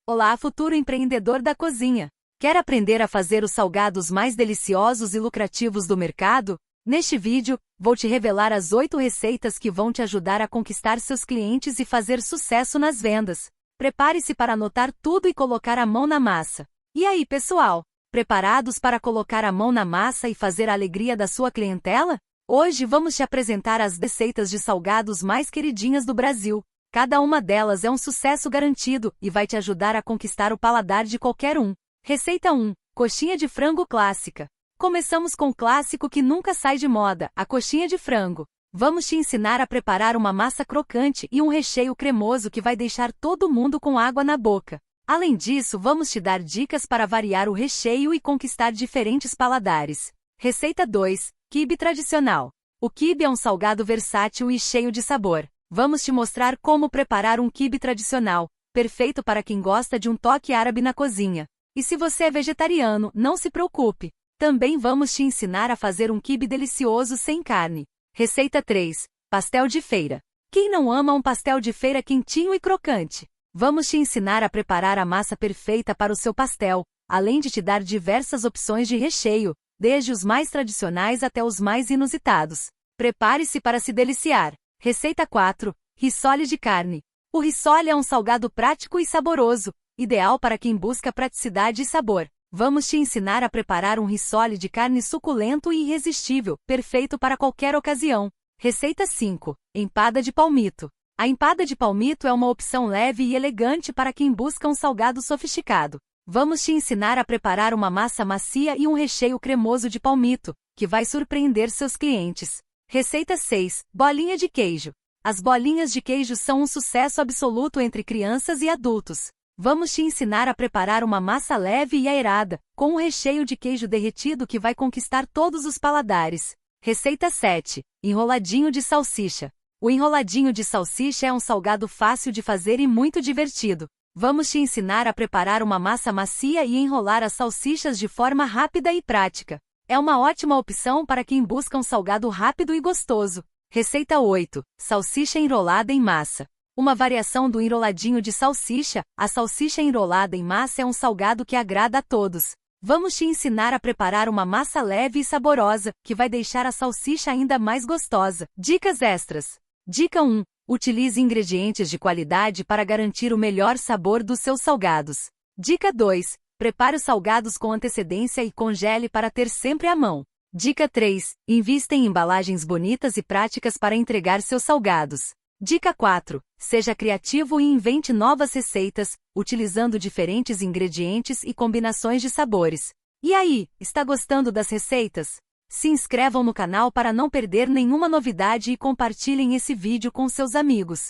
Olá, futuro empreendedor da cozinha! Quer aprender a fazer os salgados mais deliciosos e lucrativos do mercado? Neste vídeo, vou te revelar as 8 receitas que vão te ajudar a conquistar seus clientes e fazer sucesso nas vendas. Prepare-se para anotar tudo e colocar a mão na massa. E aí, pessoal? Preparados para colocar a mão na massa e fazer a alegria da sua clientela? Hoje vamos te apresentar as receitas de salgados mais queridinhas do Brasil. Cada uma delas é um sucesso garantido e vai te ajudar a conquistar o paladar de qualquer um. Receita 1. Coxinha de frango clássica. Começamos com o clássico que nunca sai de moda, a coxinha de frango. Vamos te ensinar a preparar uma massa crocante e um recheio cremoso que vai deixar todo mundo com água na boca. Além disso, vamos te dar dicas para variar o recheio e conquistar diferentes paladares. Receita 2. Quibe tradicional. O quibe é um salgado versátil e cheio de sabor. Vamos te mostrar como preparar um quibe tradicional, perfeito para quem gosta de um toque árabe na cozinha. E se você é vegetariano, não se preocupe. Também vamos te ensinar a fazer um quibe delicioso sem carne. Receita 3. Pastel de feira. Quem não ama um pastel de feira quentinho e crocante? Vamos te ensinar a preparar a massa perfeita para o seu pastel, além de te dar diversas opções de recheio, desde os mais tradicionais até os mais inusitados. Prepare-se para se deliciar. Receita 4. Rissole de carne. O rissole é um salgado prático e saboroso, ideal para quem busca praticidade e sabor. Vamos te ensinar a preparar um rissole de carne suculento e irresistível, perfeito para qualquer ocasião. Receita 5. Empada de palmito. A empada de palmito é uma opção leve e elegante para quem busca um salgado sofisticado. Vamos te ensinar a preparar uma massa macia e um recheio cremoso de palmito, que vai surpreender seus clientes. Receita 6. Bolinha de queijo. As bolinhas de queijo são um sucesso absoluto entre crianças e adultos. Vamos te ensinar a preparar uma massa leve e aerada, com um recheio de queijo derretido que vai conquistar todos os paladares. Receita 7. Enroladinho de salsicha. O enroladinho de salsicha é um salgado fácil de fazer e muito divertido. Vamos te ensinar a preparar uma massa macia e enrolar as salsichas de forma rápida e prática. É uma ótima opção para quem busca um salgado rápido e gostoso. Receita 8. Salsicha enrolada em massa. Uma variação do enroladinho de salsicha, a salsicha enrolada em massa é um salgado que agrada a todos. Vamos te ensinar a preparar uma massa leve e saborosa, que vai deixar a salsicha ainda mais gostosa. Dicas extras. Dica 1. Utilize ingredientes de qualidade para garantir o melhor sabor dos seus salgados. Dica 2. Prepare os salgados com antecedência e congele para ter sempre à mão. Dica 3. Invista em embalagens bonitas e práticas para entregar seus salgados. Dica 4. Seja criativo e invente novas receitas, utilizando diferentes ingredientes e combinações de sabores. E aí, está gostando das receitas? Se inscrevam no canal para não perder nenhuma novidade e compartilhem esse vídeo com seus amigos.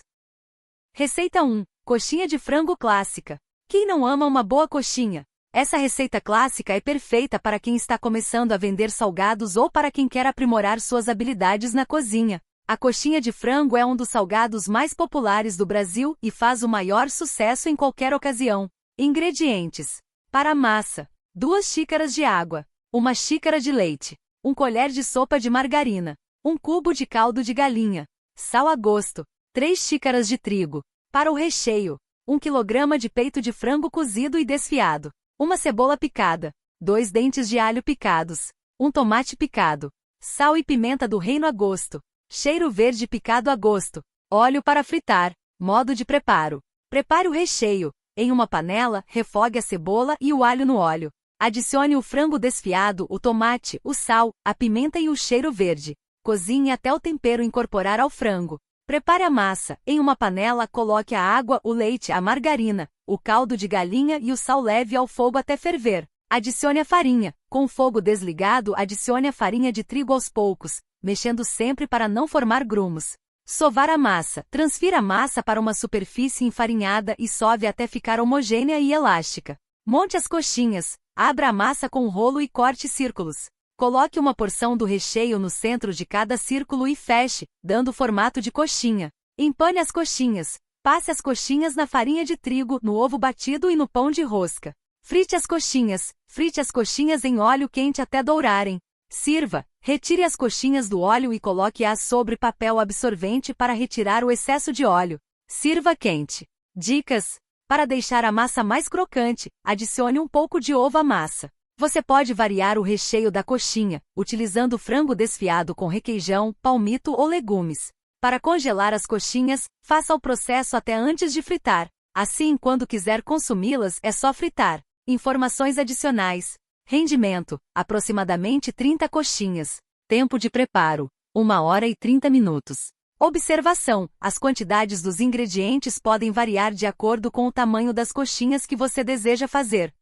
Receita 1. Coxinha de frango clássica. Quem não ama uma boa coxinha? Essa receita clássica é perfeita para quem está começando a vender salgados ou para quem quer aprimorar suas habilidades na cozinha. A coxinha de frango é um dos salgados mais populares do Brasil e faz o maior sucesso em qualquer ocasião. Ingredientes. Para a massa: 2 xícaras de água, 1 xícara de leite, 1 colher de sopa de margarina, 1 cubo de caldo de galinha, sal a gosto, 3 xícaras de trigo. Para o recheio: 1 quilograma de peito de frango cozido e desfiado, 1 cebola picada, 2 dentes de alho picados, 1 tomate picado, sal e pimenta do reino a gosto, cheiro verde picado a gosto, óleo para fritar. Modo de preparo. Prepare o recheio. Em uma panela, refogue a cebola e o alho no óleo. Adicione o frango desfiado, o tomate, o sal, a pimenta e o cheiro verde. Cozinhe até o tempero incorporar ao frango. Prepare a massa. Em uma panela, coloque a água, o leite, a margarina, o caldo de galinha e o sal leve ao fogo até ferver. Adicione a farinha. Com o fogo desligado, adicione a farinha de trigo aos poucos, mexendo sempre para não formar grumos. Sovar a massa. Transfira a massa para uma superfície enfarinhada e sove até ficar homogênea e elástica. Monte as coxinhas. Abra a massa com um rolo e corte círculos. Coloque uma porção do recheio no centro de cada círculo e feche, dando formato de coxinha. Empane as coxinhas. Passe as coxinhas na farinha de trigo, no ovo batido e no pão de rosca. Frite as coxinhas. Frite as coxinhas em óleo quente até dourarem. Sirva. Retire as coxinhas do óleo e coloque-as sobre papel absorvente para retirar o excesso de óleo. Sirva quente. Dicas. Para deixar a massa mais crocante, adicione um pouco de ovo à massa. Você pode variar o recheio da coxinha, utilizando frango desfiado com requeijão, palmito ou legumes. Para congelar as coxinhas, faça o processo até antes de fritar. Assim, quando quiser consumi-las, é só fritar. Informações adicionais. Rendimento: aproximadamente 30 coxinhas. Tempo de preparo: 1 hora e 30 minutos. Observação: as quantidades dos ingredientes podem variar de acordo com o tamanho das coxinhas que você deseja fazer.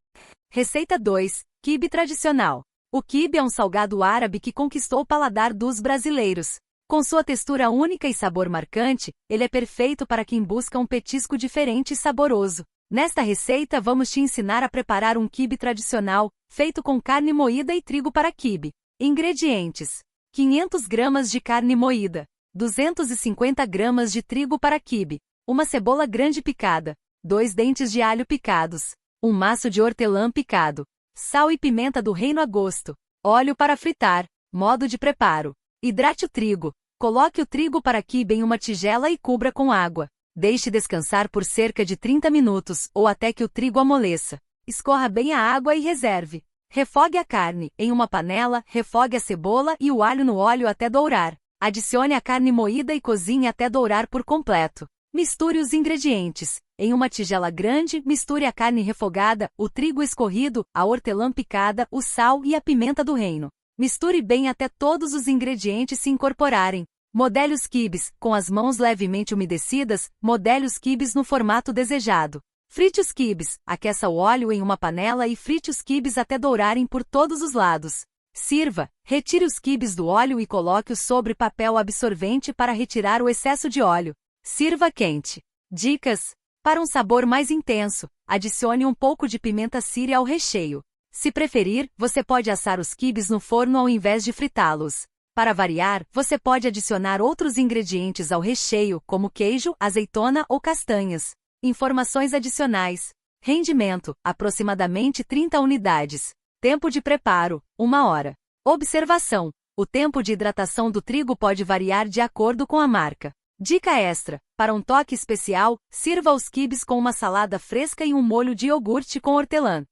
Receita 2. Quibe tradicional. O quibe é um salgado árabe que conquistou o paladar dos brasileiros. Com sua textura única e sabor marcante, ele é perfeito para quem busca um petisco diferente e saboroso. Nesta receita vamos te ensinar a preparar um quibe tradicional, feito com carne moída e trigo para quibe. Ingredientes: 500 gramas de carne moída, 250 gramas de trigo para quibe, uma cebola grande picada, 2 dentes de alho picados, um maço de hortelã picado, sal e pimenta do reino a gosto, óleo para fritar. Modo de preparo: hidrate o trigo. Coloque o trigo para quibe em uma tigela e cubra com água. Deixe descansar por cerca de 30 minutos ou até que o trigo amoleça. Escorra bem a água e reserve. Refogue a carne. Em uma panela, refogue a cebola e o alho no óleo até dourar. Adicione a carne moída e cozinhe até dourar por completo. Misture os ingredientes. Em uma tigela grande, misture a carne refogada, o trigo escorrido, a hortelã picada, o sal e a pimenta do reino. Misture bem até todos os ingredientes se incorporarem. Modele os quibes. Com as mãos levemente umedecidas, modele os quibes no formato desejado. Frite os quibes. Aqueça o óleo em uma panela e frite os quibes até dourarem por todos os lados. Sirva. Retire os quibes do óleo e coloque-os sobre papel absorvente para retirar o excesso de óleo. Sirva quente. Dicas: para um sabor mais intenso, adicione um pouco de pimenta síria ao recheio. Se preferir, você pode assar os quibes no forno ao invés de fritá-los. Para variar, você pode adicionar outros ingredientes ao recheio, como queijo, azeitona ou castanhas. Informações adicionais. Rendimento: aproximadamente 30 unidades. Tempo de preparo: 1 hora. Observação: o tempo de hidratação do trigo pode variar de acordo com a marca. Dica extra: para um toque especial, sirva os quibes com uma salada fresca e um molho de iogurte com hortelã.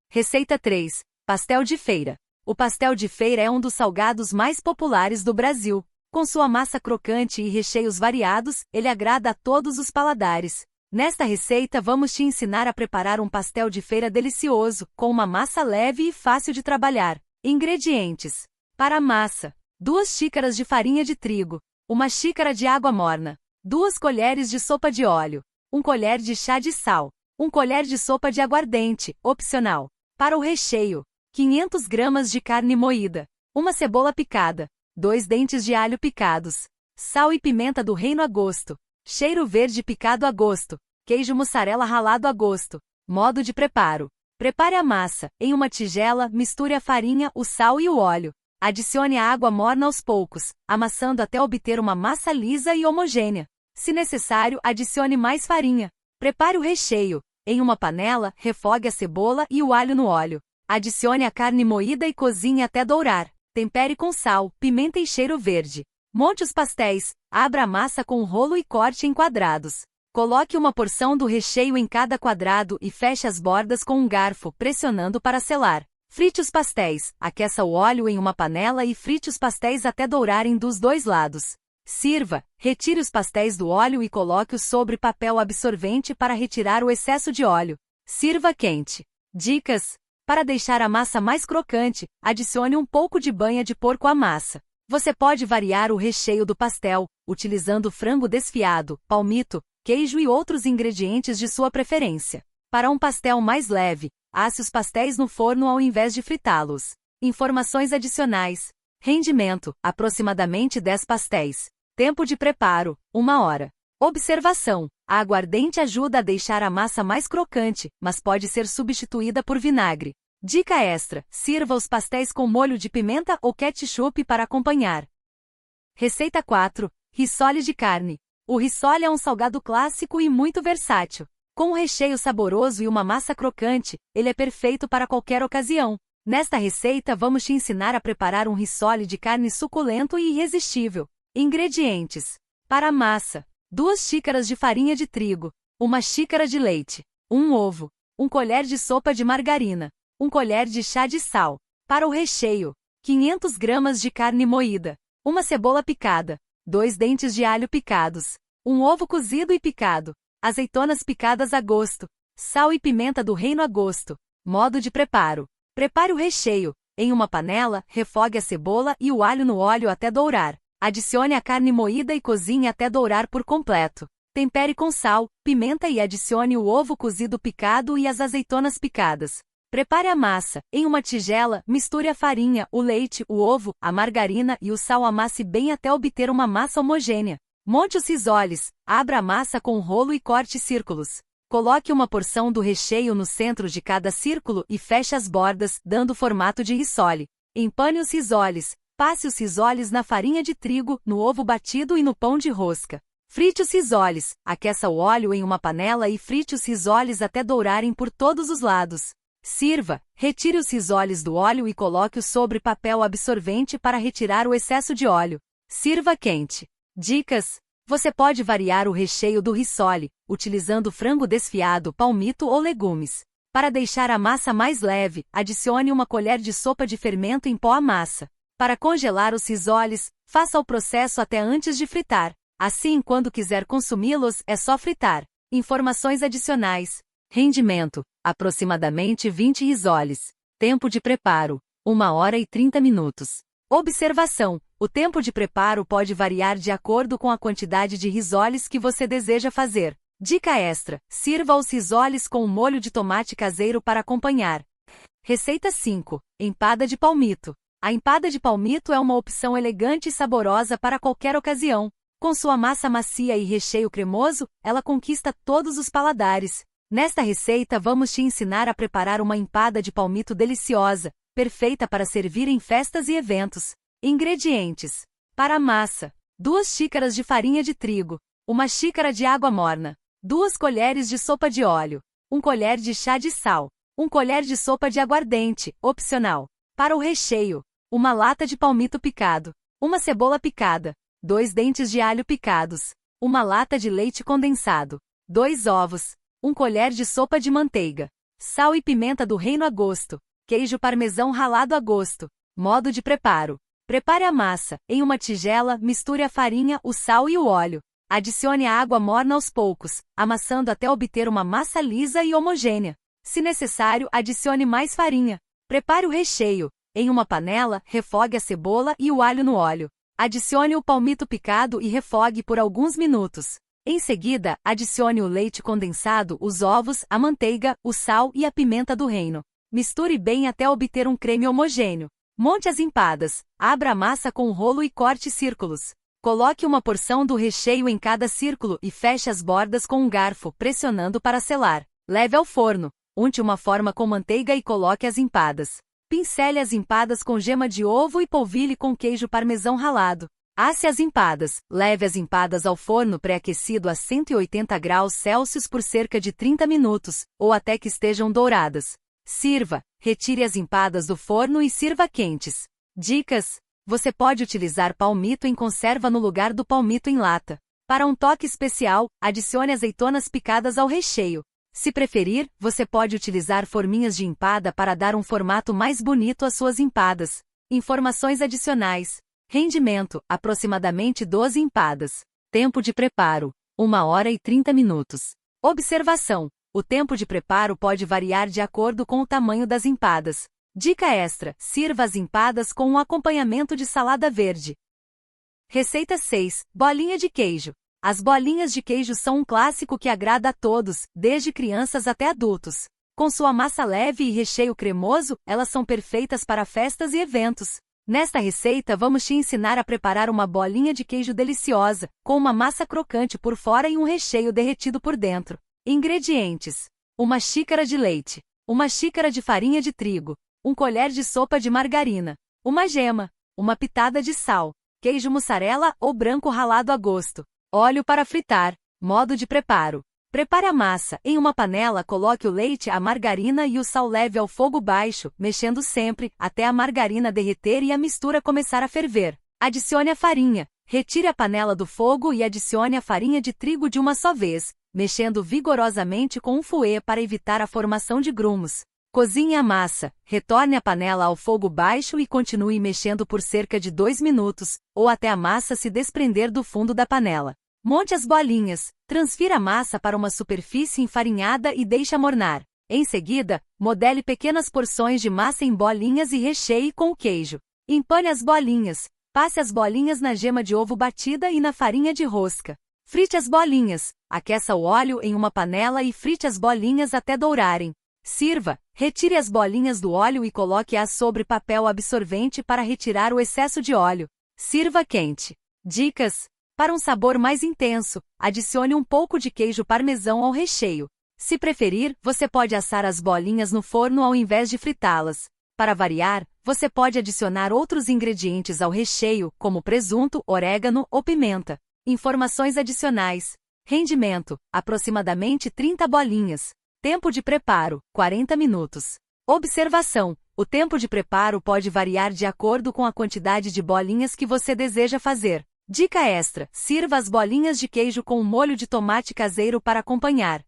Receita 3. Pastel de feira. O pastel de feira é um dos salgados mais populares do Brasil. Com sua massa crocante e recheios variados, ele agrada a todos os paladares. Nesta receita vamos te ensinar a preparar um pastel de feira delicioso, com uma massa leve e fácil de trabalhar. Ingredientes: para a massa: 2 xícaras de farinha de trigo, 1 xícara de água morna, 2 colheres de sopa de óleo, 1 colher de chá de sal, 1 colher de sopa de aguardente, opcional. Para o recheio: 500 gramas de carne moída, 1 cebola picada, 2 dentes de alho picados, sal e pimenta do reino a gosto, cheiro verde picado a gosto, queijo mussarela ralado a gosto. Modo de preparo: prepare a massa. Em uma tigela, misture a farinha, o sal e o óleo. Adicione a água morna aos poucos, amassando até obter uma massa lisa e homogênea. Se necessário, adicione mais farinha. Prepare o recheio. Em uma panela, refogue a cebola e o alho no óleo. Adicione a carne moída e cozinhe até dourar. Tempere com sal, pimenta e cheiro verde. Monte os pastéis. Abra a massa com um rolo e corte em quadrados. Coloque uma porção do recheio em cada quadrado e feche as bordas com um garfo, pressionando para selar. Frite os pastéis. Aqueça o óleo em uma panela e frite os pastéis até dourarem dos dois lados. Sirva. Retire os pastéis do óleo e coloque-os sobre papel absorvente para retirar o excesso de óleo. Sirva quente. Dicas: para deixar a massa mais crocante, adicione um pouco de banha de porco à massa. Você pode variar o recheio do pastel, utilizando frango desfiado, palmito, queijo e outros ingredientes de sua preferência. Para um pastel mais leve, asse os pastéis no forno ao invés de fritá-los. Informações adicionais. Rendimento: aproximadamente 10 pastéis. Tempo de preparo: 1 hora. Observação: a aguardente ajuda a deixar a massa mais crocante, mas pode ser substituída por vinagre. Dica extra: sirva os pastéis com molho de pimenta ou ketchup para acompanhar. Receita 4. Rissole de carne. O rissole é um salgado clássico e muito versátil. Com um recheio saboroso e uma massa crocante, ele é perfeito para qualquer ocasião. Nesta receita vamos te ensinar a preparar um rissole de carne suculento e irresistível. Ingredientes: para a massa: 2 xícaras de farinha de trigo, 1 xícara de leite, 1 ovo, 1 colher de sopa de margarina, 1 colher de chá de sal. Para o recheio, 500 gramas de carne moída, 1 cebola picada, 2 dentes de alho picados, 1 ovo cozido e picado, azeitonas picadas a gosto, sal e pimenta do reino a gosto. Modo de preparo. Prepare o recheio. Em uma panela, refogue a cebola e o alho no óleo até dourar. Adicione a carne moída e cozinhe até dourar por completo. Tempere com sal, pimenta e adicione o ovo cozido picado e as azeitonas picadas. Prepare a massa. Em uma tigela, misture a farinha, o leite, o ovo, a margarina e o sal. Amasse bem até obter uma massa homogênea. Monte os risoles. Abra a massa com um rolo e corte círculos. Coloque uma porção do recheio no centro de cada círculo e feche as bordas, dando formato de risole. Empane os risoles. Passe os risoles na farinha de trigo, no ovo batido e no pão de rosca. Frite os risoles. Aqueça o óleo em uma panela e frite os risoles até dourarem por todos os lados. Sirva. Retire os risoles do óleo e coloque-os sobre papel absorvente para retirar o excesso de óleo. Sirva quente. Dicas: você pode variar o recheio do risole, utilizando frango desfiado, palmito ou legumes. Para deixar a massa mais leve, adicione 1 colher de sopa de fermento em pó à massa. Para congelar os risoles, faça o processo até antes de fritar. Assim, quando quiser consumi-los, é só fritar. Informações adicionais. Rendimento: aproximadamente 20 risoles. Tempo de preparo: 1 hora e 30 minutos. Observação: o tempo de preparo pode variar de acordo com a quantidade de risoles que você deseja fazer. Dica extra: sirva os risoles com um molho de tomate caseiro para acompanhar. Receita 5. Empada de palmito. A empada de palmito é uma opção elegante e saborosa para qualquer ocasião. Com sua massa macia e recheio cremoso, ela conquista todos os paladares. Nesta receita vamos te ensinar a preparar uma empada de palmito deliciosa, perfeita para servir em festas e eventos. Ingredientes: para a massa, 2 xícaras de farinha de trigo, 1 xícara de água morna, 2 colheres de sopa de óleo, 1 colher de chá de sal, 1 colher de sopa de aguardente, opcional. Para o recheio, 1 lata de palmito picado, 1 cebola picada, 2 dentes de alho picados, 1 lata de leite condensado, 2 ovos, 1 colher de sopa de manteiga, sal e pimenta do reino a gosto, queijo parmesão ralado a gosto. Modo de preparo. Prepare a massa. Em uma tigela, misture a farinha, o sal e o óleo. Adicione a água morna aos poucos, amassando até obter uma massa lisa e homogênea. Se necessário, adicione mais farinha. Prepare o recheio. Em uma panela, refogue a cebola e o alho no óleo. Adicione o palmito picado e refogue por alguns minutos. Em seguida, adicione o leite condensado, os ovos, a manteiga, o sal e a pimenta do reino. Misture bem até obter um creme homogêneo. Monte as empadas. Abra a massa com um rolo e corte círculos. Coloque uma porção do recheio em cada círculo e feche as bordas com um garfo, pressionando para selar. Leve ao forno. Unte uma forma com manteiga e coloque as empadas. Pincele as empadas com gema de ovo e polvilhe com queijo parmesão ralado. Asse as empadas. Leve as empadas ao forno pré-aquecido a 180 graus Celsius por cerca de 30 minutos, ou até que estejam douradas. Sirva. Retire as empadas do forno e sirva quentes. Dicas: você pode utilizar palmito em conserva no lugar do palmito em lata. Para um toque especial, adicione azeitonas picadas ao recheio. Se preferir, você pode utilizar forminhas de empada para dar um formato mais bonito às suas empadas. Informações adicionais. Rendimento: aproximadamente 12 empadas. Tempo de preparo: 1 hora e 30 minutos. Observação: o tempo de preparo pode variar de acordo com o tamanho das empadas. Dica extra: sirva as empadas com um acompanhamento de salada verde. Receita 6. Bolinha de queijo. As bolinhas de queijo são um clássico que agrada a todos, desde crianças até adultos. Com sua massa leve e recheio cremoso, elas são perfeitas para festas e eventos. Nesta receita vamos te ensinar a preparar uma bolinha de queijo deliciosa, com uma massa crocante por fora e um recheio derretido por dentro. Ingredientes: 1 xícara de leite, 1 xícara de farinha de trigo, 1 colher de sopa de margarina, 1 gema, 1 pitada de sal, queijo mussarela ou branco ralado a gosto, óleo para fritar. Modo de preparo: prepare a massa. Em uma panela, coloque o leite, a margarina e o sal. Leve ao fogo baixo, mexendo sempre, até a margarina derreter e a mistura começar a ferver. Adicione a farinha. Retire a panela do fogo e adicione a farinha de trigo de uma só vez. mexendo vigorosamente com um fouet para evitar a formação de grumos. Cozinhe a massa, retorne a panela ao fogo baixo e continue mexendo por cerca de 2 minutos, ou até a massa se desprender do fundo da panela. Monte as bolinhas, transfira a massa para uma superfície enfarinhada e deixe amornar. Em seguida, modele pequenas porções de massa em bolinhas e recheie com o queijo. Empane as bolinhas, passe as bolinhas na gema de ovo batida e na farinha de rosca. Frite as bolinhas, aqueça o óleo em uma panela e frite as bolinhas até dourarem. Sirva, retire as bolinhas do óleo e coloque-as sobre papel absorvente para retirar o excesso de óleo. Sirva quente. Dicas: para um sabor mais intenso, adicione um pouco de queijo parmesão ao recheio. Se preferir, você pode assar as bolinhas no forno ao invés de fritá-las. Para variar, você pode adicionar outros ingredientes ao recheio, como presunto, orégano ou pimenta. Informações adicionais. Rendimento: aproximadamente 30 bolinhas. Tempo de preparo: 40 minutos. Observação: o tempo de preparo pode variar de acordo com a quantidade de bolinhas que você deseja fazer. Dica extra: sirva as bolinhas de queijo com um molho de tomate caseiro para acompanhar.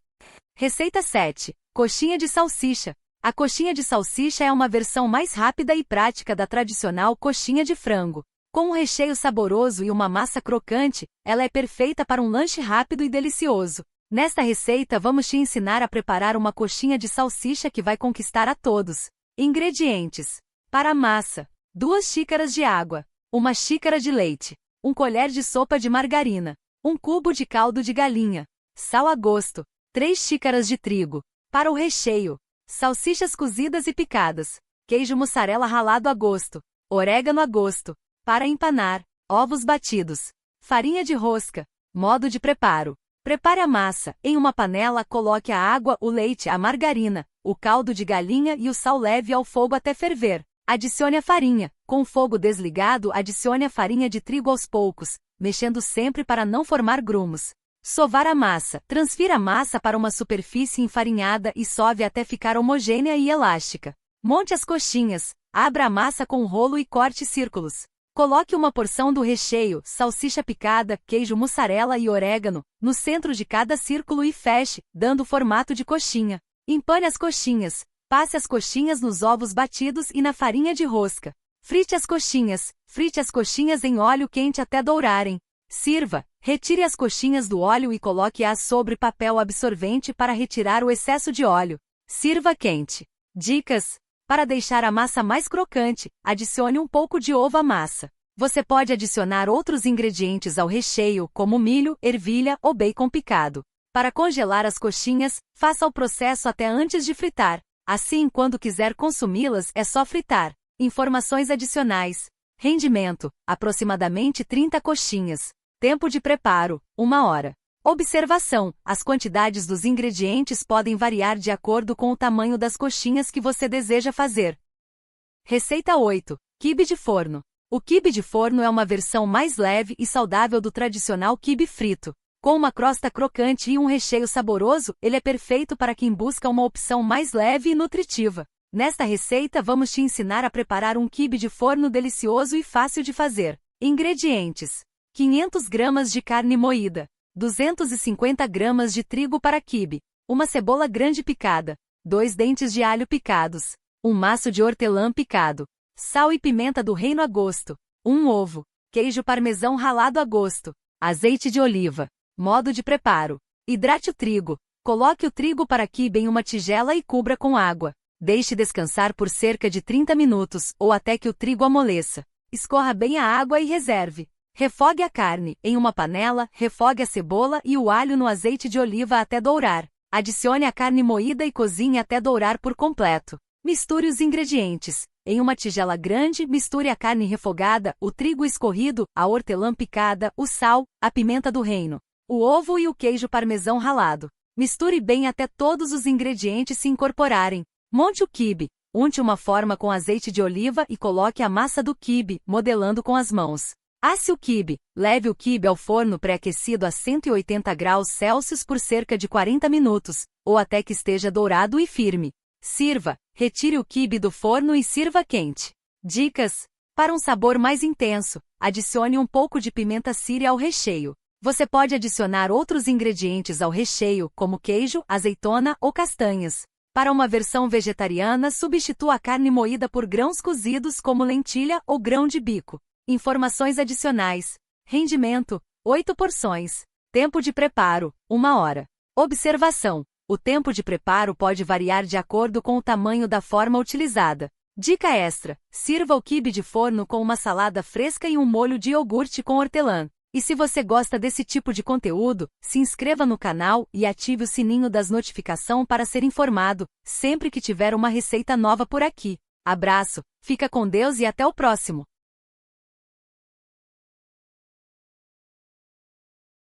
Receita 7. Coxinha de salsicha. A coxinha de salsicha é uma versão mais rápida e prática da tradicional coxinha de frango. Com um recheio saboroso e uma massa crocante, ela é perfeita para um lanche rápido e delicioso. Nesta receita vamos te ensinar a preparar uma coxinha de salsicha que vai conquistar a todos. Ingredientes: para a massa, 2 xícaras de água, 1 xícara de leite, 1 colher de sopa de margarina, 1 cubo de caldo de galinha, sal a gosto, 3 xícaras de trigo. Para o recheio: salsichas cozidas e picadas, queijo mussarela ralado a gosto, orégano a gosto. Para empanar: ovos batidos, farinha de rosca. Modo de preparo: prepare a massa. Em uma panela, coloque a água, o leite, a margarina, o caldo de galinha e o sal. Leve ao fogo até ferver. Adicione a farinha. Com o fogo desligado, adicione a farinha de trigo aos poucos, mexendo sempre para não formar grumos. Sovar a massa. Transfira a massa para uma superfície enfarinhada e sove até ficar homogênea e elástica. Monte as coxinhas. Abra a massa com um rolo e corte círculos. Coloque uma porção do recheio, salsicha picada, queijo mussarela e orégano, no centro de cada círculo e feche, dando formato de coxinha. Empane as coxinhas. Passe as coxinhas nos ovos batidos e na farinha de rosca. Frite as coxinhas. Frite as coxinhas em óleo quente até dourarem. Sirva. Retire as coxinhas do óleo e coloque-as sobre papel absorvente para retirar o excesso de óleo. Sirva quente. Dicas: para deixar a massa mais crocante, adicione um pouco de ovo à massa. Você pode adicionar outros ingredientes ao recheio, como milho, ervilha ou bacon picado. Para congelar as coxinhas, faça o processo até antes de fritar. Assim, quando quiser consumi-las, é só fritar. Informações adicionais. Rendimento: aproximadamente 30 coxinhas. Tempo de preparo: 1 hora. Observação: as quantidades dos ingredientes podem variar de acordo com o tamanho das coxinhas que você deseja fazer. Receita 8. Quibe de forno. O quibe de forno é uma versão mais leve e saudável do tradicional quibe frito. Com uma crosta crocante e um recheio saboroso, ele é perfeito para quem busca uma opção mais leve e nutritiva. Nesta receita vamos te ensinar a preparar um quibe de forno delicioso e fácil de fazer. Ingredientes: 500 gramas de carne moída, 250 gramas de trigo para quibe, 1 cebola grande picada, 2 dentes de alho picados, 1 maço de hortelã picado, sal e pimenta do reino a gosto, 1 ovo, queijo parmesão ralado a gosto, azeite de oliva. Modo de preparo: hidrate o trigo. Coloque o trigo para quibe em uma tigela e cubra com água. Deixe descansar por cerca de 30 minutos ou até que o trigo amoleça. Escorra bem a água e reserve. Refogue a carne. Em uma panela, refogue a cebola e o alho no azeite de oliva até dourar. Adicione a carne moída e cozinhe até dourar por completo. Misture os ingredientes. Em uma tigela grande, misture a carne refogada, o trigo escorrido, a hortelã picada, o sal, a pimenta do reino, o ovo e o queijo parmesão ralado. Misture bem até todos os ingredientes se incorporarem. Monte o quibe. Unte uma forma com azeite de oliva e coloque a massa do quibe, modelando com as mãos. Asse o quibe. Leve o quibe ao forno pré-aquecido a 180 graus Celsius por cerca de 40 minutos, ou até que esteja dourado e firme. Sirva. Retire o quibe do forno e sirva quente. Dicas: para um sabor mais intenso, adicione um pouco de pimenta síria ao recheio. Você pode adicionar outros ingredientes ao recheio, como queijo, azeitona ou castanhas. Para uma versão vegetariana, substitua a carne moída por grãos cozidos como lentilha ou grão de bico. Informações adicionais. Rendimento: 8 porções. Tempo de preparo: 1 hora. Observação: o tempo de preparo pode variar de acordo com o tamanho da forma utilizada. Dica extra: sirva o quibe de forno com uma salada fresca e um molho de iogurte com hortelã. E se você gosta desse tipo de conteúdo, se inscreva no canal e ative o sininho das notificações para ser informado sempre que tiver uma receita nova por aqui. Abraço, fica com Deus e até o próximo!